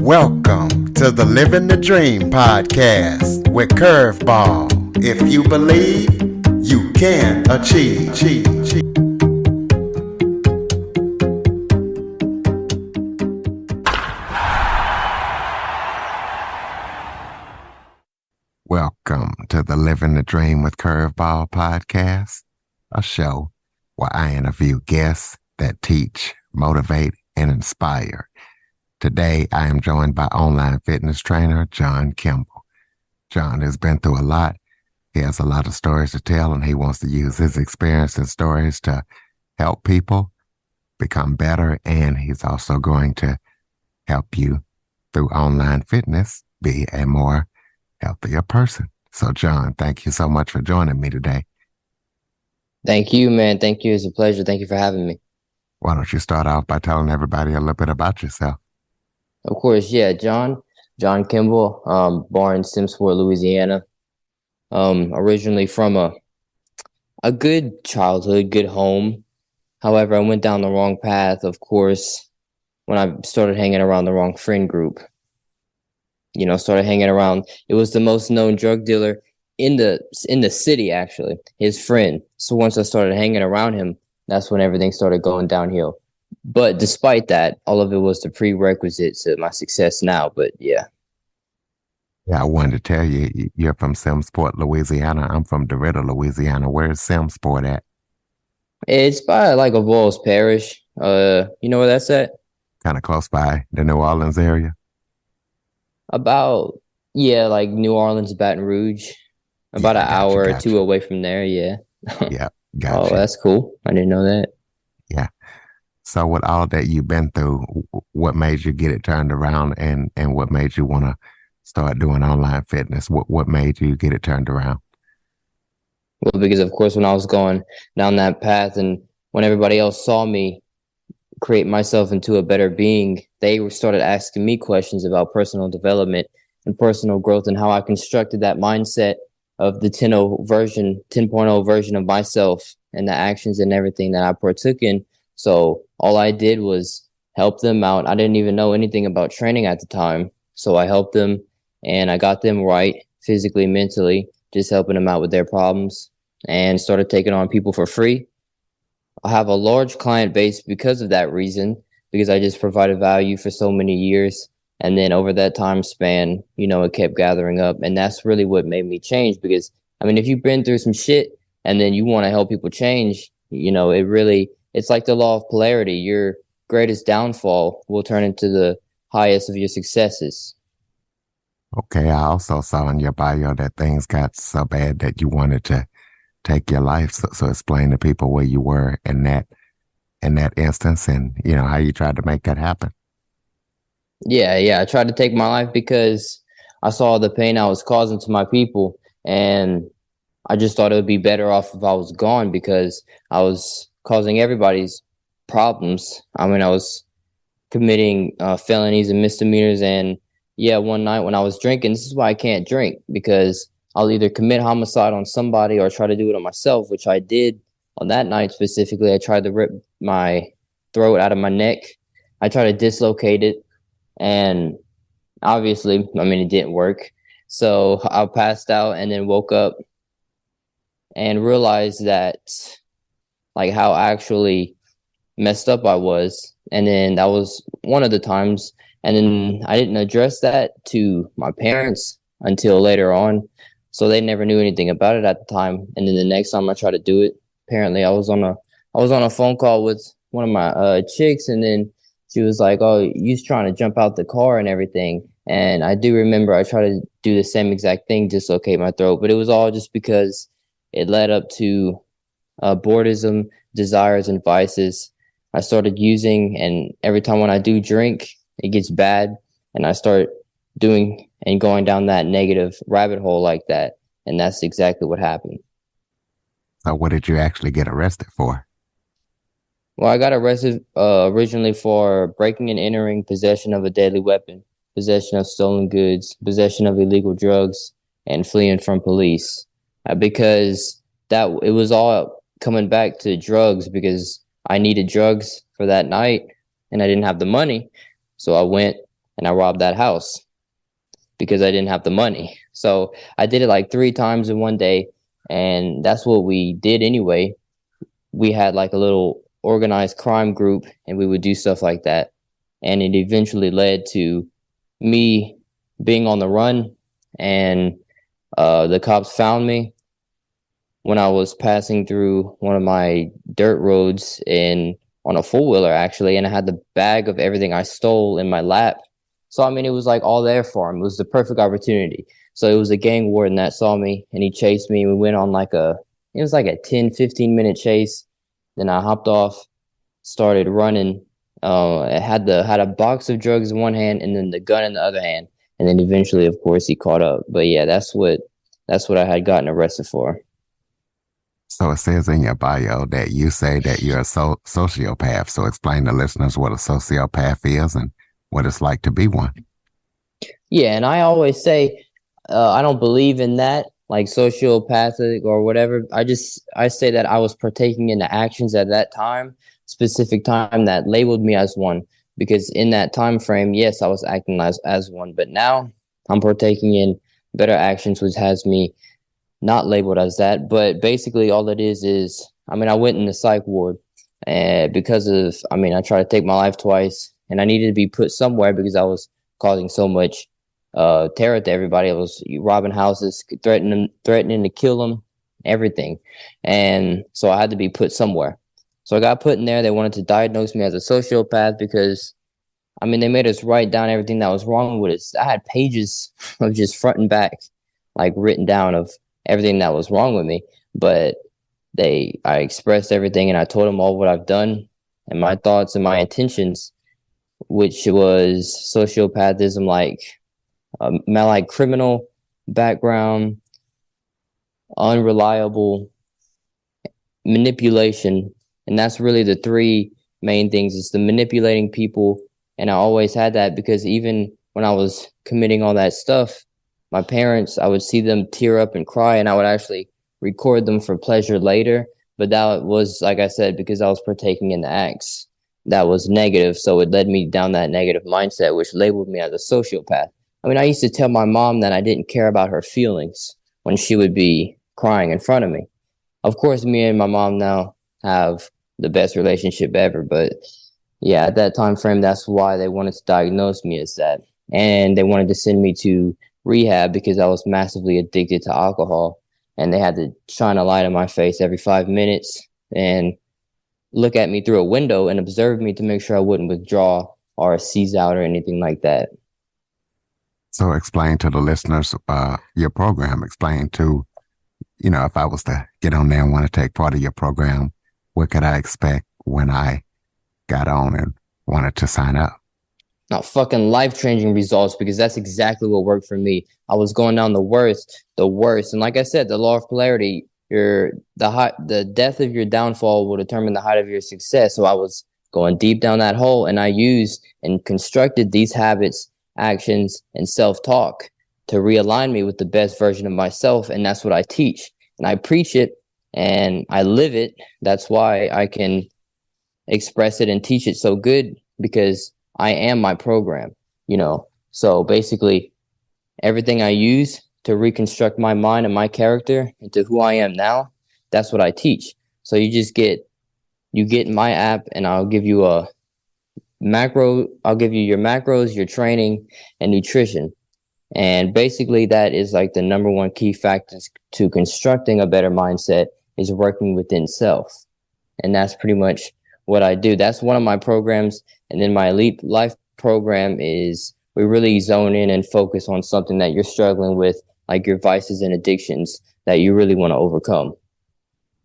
Welcome to the Living the Dream podcast with Curveball. If you believe, you can achieve. Welcome to the Living the Dream with Curveball podcast, a show where I interview guests that teach, motivate, and inspire. Today, I am joined by online fitness trainer John Kimble. John has been through a lot. He has a lot of stories to tell, and he wants to use his experience and stories to help people become better. And he's also going to help you through online fitness be a more healthier person. So, John, thank you so much for joining me today. Thank you, man. Thank you. It's a pleasure. Thank you for having me. Why don't you start off by telling everybody a little bit about yourself? Of course, yeah. John Kimble, born in Simsport, Louisiana. Originally from a good childhood, good home. However, I went down the wrong path, of course, when I started hanging around the wrong friend group. Started hanging around. It was the most known drug dealer in the city, actually, his friend. So once I started hanging around him, that's when everything started going downhill. But despite that, all of it was the prerequisite to my success now. But yeah. Yeah, I wanted to tell you, you're from Simsport, Louisiana. I'm from DeRidder, Louisiana. Where's Simsport at? It's by like Avoyelles Parish. You know where that's at? Kind of close by the New Orleans area. About, yeah, like New Orleans, Baton Rouge. About an hour or two away from there, yeah. Yeah, gotcha. Oh, that's cool. I didn't know that. Yeah. So with all that you've been through, what made you get it turned around and what made you want to start doing online fitness? What made you get it turned around? Well, because of course, when I was going down that path and when everybody else saw me create myself into a better being, they started asking me questions about personal development and personal growth and how I constructed that mindset of the 10.0 version of myself and the actions and everything that I partook in. So all I did was help them out. I didn't even know anything about training at the time. So I helped them and I got them right physically, mentally, just helping them out with their problems and started taking on people for free. I have a large client base because of that reason, because I just provided value for so many years. And then over that time span, it kept gathering up. And that's really what made me change. Because, if you've been through some shit and then you want to help people change, it's like the law of polarity. Your greatest downfall will turn into the highest of your successes. Okay, I also saw in your bio that things got so bad that you wanted to take your life. So explain to people where you were in that instance and, how you tried to make that happen. Yeah. I tried to take my life because I saw the pain I was causing to my people. And I just thought it would be better off if I was gone because I was causing everybody's problems. I was committing felonies and misdemeanors. And yeah, one night when I was drinking, this is why I can't drink, because I'll either commit homicide on somebody or try to do it on myself, which I did on that night specifically. I tried to rip my throat out of my neck. I tried to dislocate it. And obviously, it didn't work. So I passed out and then woke up and realized that, like, how actually messed up I was. And then that was one of the times. And then I didn't address that to my parents until later on. So they never knew anything about it at the time. And then the next time I tried to do it, apparently I was on a phone call with one of my chicks, and then she was like, "Oh, you're trying to jump out the car and everything." And I do remember I tried to do the same exact thing, dislocate my throat, but it was all just because it led up to boredom, desires, and vices. I started using, and every time when I do drink, it gets bad, and I start doing and going down that negative rabbit hole like that. And that's exactly what happened. So what did you actually get arrested for? Well, I got arrested originally for breaking and entering, possession of a deadly weapon, possession of stolen goods, possession of illegal drugs, and fleeing from police. Because it was all coming back to drugs, because I needed drugs for that night and I didn't have the money. So I went and I robbed that house because I didn't have the money. So I did it like 3 times in one day, and that's what we did anyway. We had like a little organized crime group, and we would do stuff like that. And it eventually led to me being on the run, and the cops found me when I was passing through one of my dirt roads on a four-wheeler actually, and I had the bag of everything I stole in my lap. So I mean, it was like all there for him. It was the perfect opportunity. So it was a gang warden that saw me, and he chased me. We went on it was like a 10-15 minute chase. Then I hopped off, started running. I had a box of drugs in one hand and then the gun in the other hand. And then eventually, of course, he caught up. But yeah, that's what I had gotten arrested for. So it says in your bio that you say that you're a sociopath. So explain to listeners what a sociopath is and what it's like to be one. Yeah, and I always say I don't believe in that, like sociopathic or whatever. I say that I was partaking in the actions at that specific time that labeled me as one. Because in that time frame, yes, I was acting as one, but now I'm partaking in better actions, which has me not labeled as that. But basically, all it is I mean, I went in the psych ward, and I tried to take my life twice, and I needed to be put somewhere because I was causing so much terror to everybody. I was robbing houses, threatening to kill them, everything, and so I had to be put somewhere. So I got put in there. They wanted to diagnose me as a sociopath because, I mean, they made us write down everything that was wrong with us. I had pages of just front and back, like written down of everything that was wrong with me. But I expressed everything, and I told them all what I've done and my thoughts and my intentions, which was sociopathism, like criminal background, unreliable, manipulation. And that's really the three main things. It's the manipulating people. And I always had that because even when I was committing all that stuff, my parents, I would see them tear up and cry, and I would actually record them for pleasure later. But that was, like I said, because I was partaking in the acts that was negative. So it led me down that negative mindset, which labeled me as a sociopath. I mean, I used to tell my mom that I didn't care about her feelings when she would be crying in front of me. Of course, me and my mom now have the best relationship ever, but yeah, at that time frame, that's why they wanted to diagnose me as that. And they wanted to send me to rehab because I was massively addicted to alcohol. And they had to shine a light in my face every 5 minutes and look at me through a window and observe me to make sure I wouldn't withdraw or seize out or anything like that. So explain to the listeners your program. Explain to, if I was to get on there and want to take part of your program, what could I expect when I got on and wanted to sign up? Not fucking life-changing results, because that's exactly what worked for me. I was going down the worst. And like I said, the law of polarity, the depth of your downfall will determine the height of your success. So I was going deep down that hole, and I used and constructed these habits, actions, and self-talk to realign me with the best version of myself. And that's what I teach. And I preach it and I live it. That's why I can express it and teach it so good, because I am my program, So basically, everything I use to reconstruct my mind and my character into who I am now, that's what I teach. So you get my app, and I'll give you your macros, your training, and nutrition. And basically, that is like the number one key factor to constructing a better mindset, is working within self. And that's pretty much what I do. That's one of my programs. And then my Elite Life program is, we really zone in and focus on something that you're struggling with, like your vices and addictions that you really want to overcome.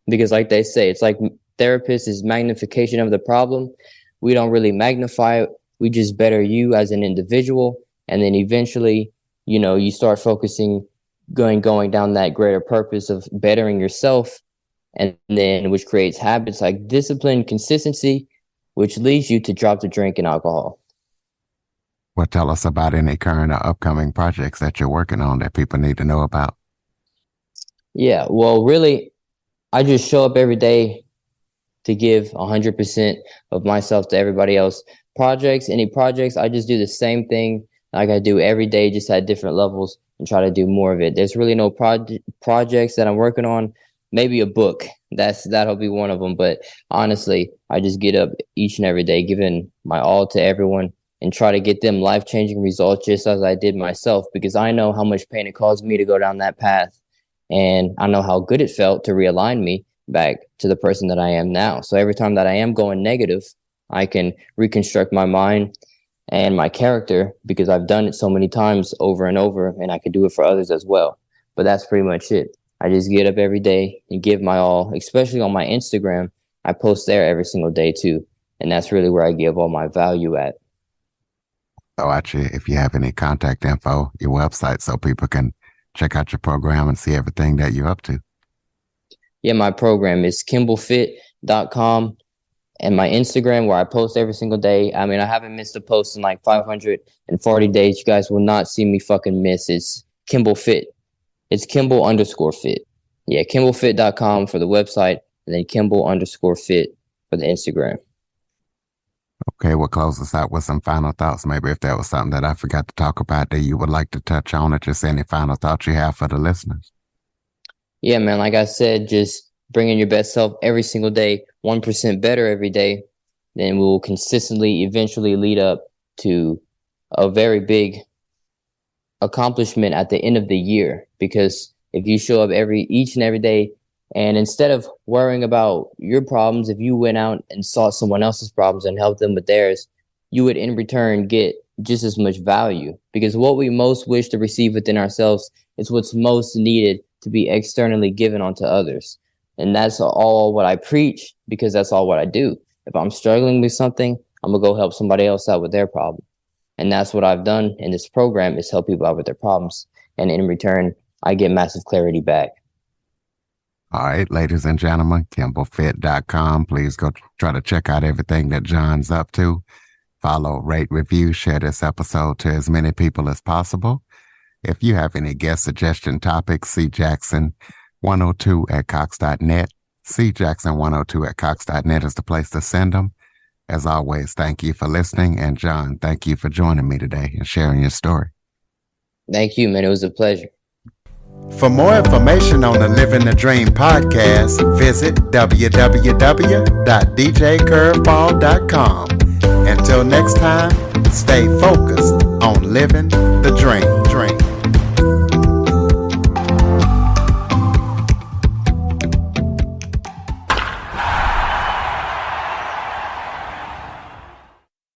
Because like they say, it's like therapist is magnification of the problem. We don't really magnify it. We just better you as an individual. And then eventually, you start focusing, going down that greater purpose of bettering yourself. And then which creates habits like discipline, consistency, which leads you to drop the drink and alcohol. Well, tell us about any current or upcoming projects that you're working on that people need to know about. Yeah, well, really, I just show up every day to give 100% of myself to everybody else. Any projects, I just do the same thing like I do every day, just at different levels, and try to do more of it. There's really no projects that I'm working on. Maybe a book. That'll be one of them. But honestly, I just get up each and every day, giving my all to everyone and try to get them life-changing results just as I did myself, because I know how much pain it caused me to go down that path. And I know how good it felt to realign me back to the person that I am now. So every time that I am going negative, I can reconstruct my mind and my character, because I've done it so many times over and over, and I can do it for others as well. But that's pretty much it. I just get up every day and give my all, especially on my Instagram. I post there every single day too. And that's really where I give all my value at. So actually, if you have any contact info, your website, so people can check out your program and see everything that you're up to. Yeah, my program is kimblefit.com, and my Instagram, where I post every single day. I mean, I haven't missed a post in like 540 days. You guys will not see me fucking miss. It's Kimble Fit. It's Kimble_fit. Yeah, kimblefit.com for the website, and then Kimble_fit for the Instagram. Okay, we'll close this out with some final thoughts. Maybe if there was something that I forgot to talk about that you would like to touch on, or just any final thoughts you have for the listeners. Yeah, man, like I said, just bringing your best self every single day, 1% better every day, then we will consistently eventually lead up to a very big accomplishment at the end of the year. Because if you show up each and every day, and instead of worrying about your problems, if you went out and saw someone else's problems and helped them with theirs, you would in return get just as much value. Because what we most wish to receive within ourselves is what's most needed to be externally given onto others. And that's all what I preach, because that's all what I do. If I'm struggling with something, I'm gonna go help somebody else out with their problem. And that's what I've done in this program, is help people out with their problems. And in return, I get massive clarity back. All right, ladies and gentlemen, kimblefit.com. Please go try to check out everything that John's up to. Follow, rate, review, share this episode to as many people as possible. If you have any guest suggestion topics, cjackson102@cox.net. cjackson102@cox.net is the place to send them. As always, thank you for listening. And John, thank you for joining me today and sharing your story. Thank you, man. It was a pleasure. For more information on the Living the Dream podcast, visit www.djcurveball.com. Until next time, stay focused on living the dream.